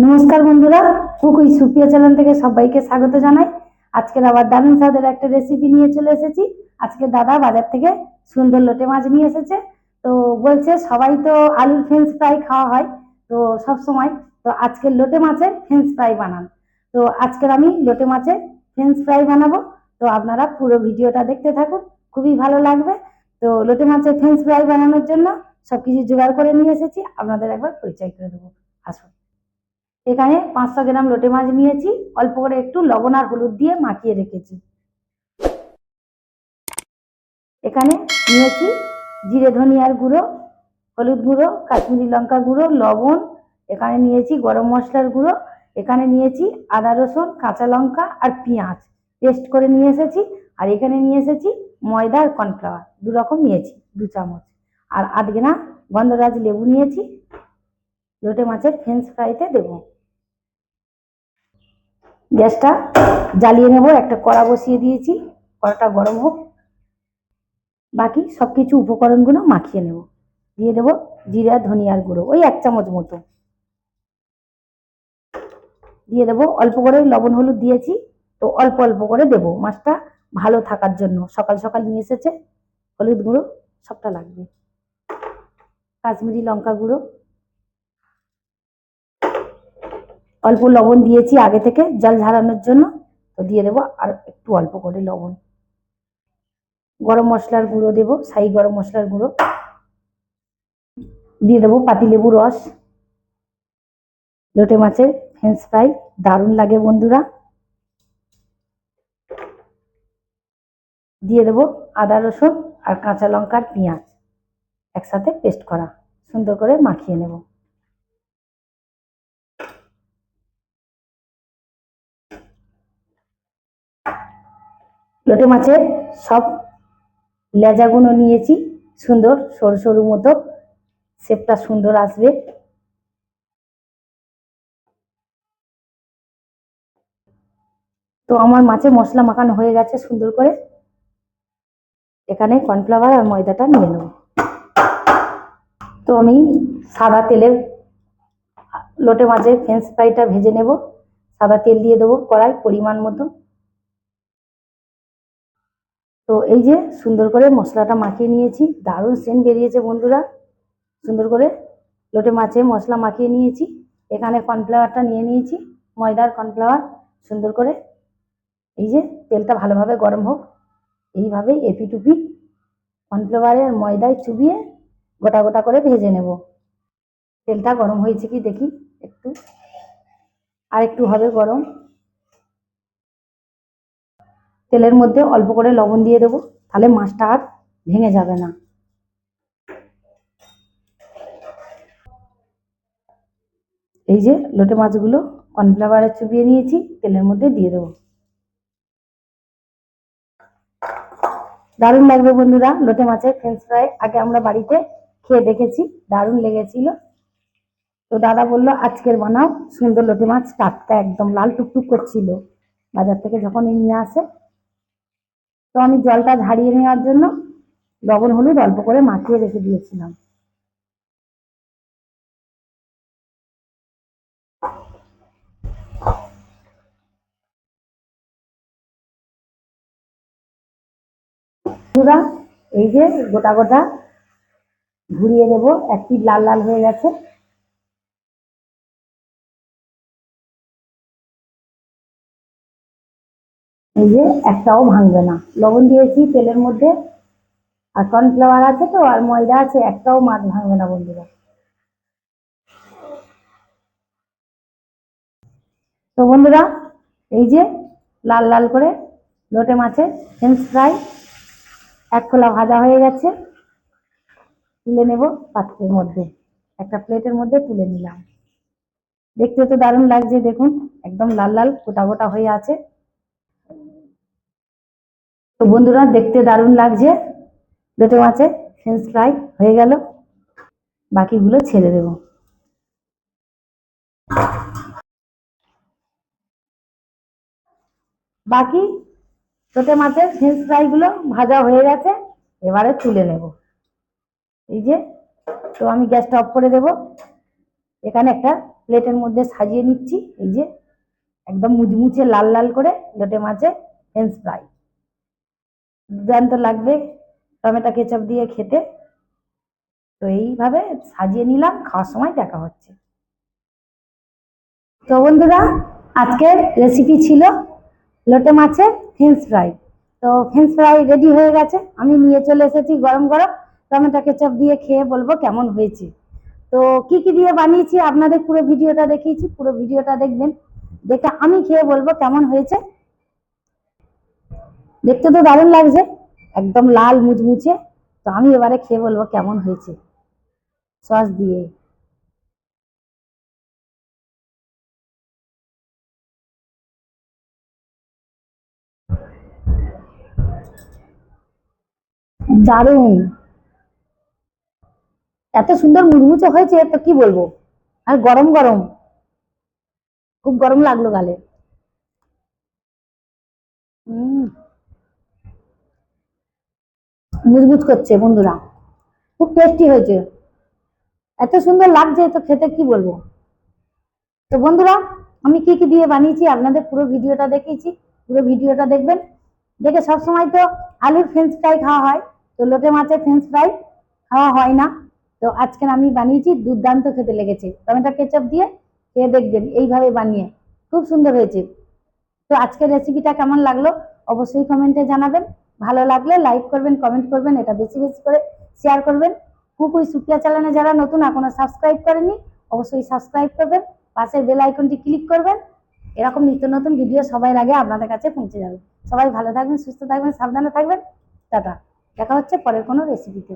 নমস্কার বন্ধুরা, কুকুই সুপ্রিয়া চ্যানেল থেকে সবাইকে স্বাগত জানাই। আজকের আবার দারুণ স্বাদের একটা রেসিপি নিয়ে চলে এসেছি। আজকে দাদা বাজার থেকে সুন্দর লোটে মাছ নিয়ে এসেছে। তো বলছে সবাই তো আলুর ফ্রেঞ্চ ফ্রাই খাওয়া হয় তো সব সময়, তো আজকে লোটে মাছের ফ্রেঞ্চ ফ্রাই বানান। তো আজকের আমি লোটে মাছের ফ্রেঞ্চ ফ্রাই বানাবো। তো আপনারা পুরো ভিডিওটা দেখতে থাকুন, খুবই ভালো লাগবে। তো লোটে মাছের ফ্রেঞ্চ ফ্রাই বানানোর জন্য সবকিছু জোগাড় করে নিয়ে এসেছি, আপনাদের একবার পরিচয় করে দেবো। আসুন। এখানে 500 গ্রাম লোটে মাছ নিয়েছি, অল্প করে একটু লবণ আর হলুদ দিয়ে মাখিয়ে রেখেছি। এখানে নিয়েছি জিরে ধনিয়ার গুঁড়ো, হলুদ গুঁড়ো, কাশ্মীরি লঙ্কা গুঁড়ো, লবণ। এখানে নিয়েছি গরম মশলার গুঁড়ো। এখানে নিয়েছি আদা রসুন কাঁচা লঙ্কা আর পেঁয়াজ পেস্ট করে নিয়ে এসেছি। আর এখানে নিয়ে এসেছি ময়দা আর কর্নফ্লাওয়ার 2 রকম নিয়েছি, 2 চামচ। আর আধখানা গন্ধরাজ লেবু নিয়েছি, লোটে মাছের ফ্রেঞ্চ ফ্রাইতে দেবো। গ্যাসটা জ্বালিয়ে নেব, একটা কড়া বসিয়ে দিয়েছি, কড়াটা গরম হোক। বাকি সবকিছু উপকরণগুলো মাখিয়ে নেব। দিয়ে দেবো জিরা ধনিয়ার গুঁড়ো ওই 1 চামচ মতো। দিয়ে দেবো অল্প করে লবণ হলুদ দিয়েছি, তো অল্প অল্প করে দেবো, মাছটা ভালো থাকার জন্য। সকাল সকাল নিয়ে এসেছে, হলুদ গুঁড়ো সবটা লাগবে। কাশ্মীরি লঙ্কা গুঁড়ো, অল্প লবণ দিয়েছি আগে থেকে জল ঝরানোর জন্য, তো দিয়ে দেবো আর একটু অল্প করে লবণ। গরম মশলার গুঁড়ো দেবো, শাহি গরম মশলার গুঁড়ো। দিয়ে দেবো পাতিলেবু রস। লোটে মাছের ফ্রেঞ্চ ফ্রাই দারুণ লাগে বন্ধুরা। দিয়ে দেবো আদা রসুন আর কাঁচা লঙ্কার পেঁয়াজ একসাথে পেস্ট করা, সুন্দর করে মাখিয়ে নেব। লোটে মাছের সব লেজাগুলো নিয়েছি, সুন্দর সরু সরু মতো, শেপটা সুন্দর আসবে। তো আমার মাছে মশলা মাখানো হয়ে গেছে সুন্দর করে। এখানে কর্নফ্লাওয়ার আর ময়দাটা নিয়ে নেব। তো আমি সাদা তেলে লোটে মাছের ফ্রেঞ্চ ফ্রাইটা ভেজে নেব। সাদা তেল দিয়ে দেবো কড়াই পরিমাণ মতো। তো এই যে সুন্দর করে মশলাটা মাখিয়ে নিয়েছি, দারুণ সেন্ট বেরিয়েছে বন্ধুরা। সুন্দর করে লোটে মাছে মশলা মাখিয়ে নিয়েছি। এখানে কর্নফ্লাওয়ারটা নিয়ে নিয়েছি, ময়দার কর্নফ্লাওয়ার। সুন্দর করে এই যে তেলটা ভালোভাবে গরম হোক, এইভাবেই এপিটুপি কর্নফ্লাওয়ারে আর ময়দায় চুবিয়ে গোটা গোটা করে ভেজে নেব। তেলটা গরম হয়েছে কি দেখি একটু, আর একটু হবে গরম। তেলের মধ্যে অল্প করে লবণ দিয়ে দেবো, তাহলে মাছটা আর ভেঙে যাবে না। এই যে লোটে মাছগুলো কর্নফ্লাওয়ারে চুবিয়ে নিয়েছি, তেলের মধ্যে দিয়ে দেবো। দারুণ লাগবে বন্ধুরা লোটে মাছের ফ্রেঞ্চ ফ্রাই। আগে আমরা বাড়িতে খেয়ে দেখেছি, দারুণ লেগেছিল। তো দাদা বললো আজকের বানাও সুন্দর লোটে মাছ, টাটকা একদম লাল টুকটুক করছিল বাজার থেকে যখন নিয়ে আসে। তো আমি জলটা ঝারিয়ে নেওয়ার জন্য লবণ হলুদ অল্প করে মাখিয়ে রেখে দিয়েছিলাম। বন্ধুরা এই যে গোটা গোটা ঘুরিয়ে দেবো, এক পিঠ লাল লাল হয়ে গেছে। এই যে একটাও ভাঙবে না, লবণ দিয়েছি তেলের মধ্যে, আর কর্নফ্লাওয়ার আছে তো আর ময়দা আছে, একটাও মাছ ভাঙবে না বন্ধুরা। তো বন্ধুরা এই যে লাল লাল করে লোটে মাছের ফ্রেঞ্চ ফ্রাই এক খোলা ভাজা হয়ে গেছে। তুলে নেব পাত্রের মধ্যে, একটা প্লেটের মধ্যে তুলে নিলাম। দেখতে তো দারুণ লাগছে, দেখুন একদম লাল লাল গোটা গোটা হয়ে আছে। তো বন্ধুরা দেখতে দারুণ লাগছে, লোটে মাছের ফ্রেঞ্চ ফ্রাই হয়ে গেল। বাকিগুলো ছেড়ে দেব। বাকি লোটে মাছের ফ্রেঞ্চ ফ্রাই গুলো ভাজা হয়ে গেছে, এবারে তুলে নেব। এই যে, তো আমি গ্যাসটা অফ করে দেব। এখানে একটা প্লেটের মধ্যে সাজিয়ে নিচ্ছি। এই যে একদম মুচমুচে লাল লাল করে লোটে মাছের ফ্রেঞ্চ ফ্রাই, দুর্দান্ত লাগবে টমেটো কেচাপ দিয়ে খেতে। তো এইভাবে সাজিয়ে নিলাম, খাওয়ার সময় দেখা হচ্ছে। তো বন্ধুরা, আজকের রেসিপি ছিল লোটে মাছের ফ্রেঞ্চ ফ্রাই। তো ফ্রেঞ্চ ফ্রাই রেডি হয়ে গেছে, আমি নিয়ে চলে এসেছি গরম গরম। টমেটো কেচাপ দিয়ে খেয়ে বলবো কেমন হয়েছে। তো কি কি দিয়ে বানিয়েছি আপনাদের পুরো ভিডিওটা দেখিয়েছি, পুরো ভিডিওটা দেখবেন, দেখে আমি খেয়ে বলবো কেমন হয়েছে। দেখতে তো দারুণ লাগছে, একদম লাল মুচমুচে। তো আমি এবারে খেয়ে বলবো কেমন হয়েছে সস দিয়ে। দারুণ, এত সুন্দর মুচমুচে হয়েছে তো কি বলবো। আর গরম গরম, খুব গরম লাগলো গালে। হম, মুচমুচ করছে বন্ধুরা, খুব টেস্টি হয়েছে, এত সুন্দর লাগছে তো খেতে কি বলবো। তো বন্ধুরা, আমি কি কি দিয়ে বানিয়েছি আপনাদের পুরো ভিডিওটা দেখিয়েছি, পুরো ভিডিওটা দেখবেন। দেখে সবসময় তো আলুর ফ্রেঞ্চ ফ্রাই খাওয়া হয়, তো লোটে মাছের ফ্রেঞ্চ ফ্রাই খাওয়া হয় না। তো আজকে আমি বানিয়েছি, দুর্দান্ত খেতে লেগেছে, টমেটো কেচাপ দিয়ে খেয়ে দেখবেন এইভাবে বানিয়ে, খুব সুন্দর হয়েছে। তো আজকের রেসিপিটা কেমন লাগলো অবশ্যই কমেন্টে জানাবেন। ভালো লাগলে লাইক করবেন, কমেন্ট করবেন, এটা বেশি বেশি করে শেয়ার করবেন। কুক উইথ সুপ্রিয়া চ্যানেলে যারা নতুন এখনো সাবস্ক্রাইব করেনি অবশ্যই সাবস্ক্রাইব করবেন, পাশের বেল আইকনটি ক্লিক করবেন। এরকম নিত্য নতুন ভিডিও সবার আগে আপনাদের কাছে পৌঁছে যাবে। সবাই ভালো থাকবেন, সুস্থ থাকবেন, সাবধানে থাকবেন। টাটা, দেখা হচ্ছে পরের কোনো রেসিপিতে।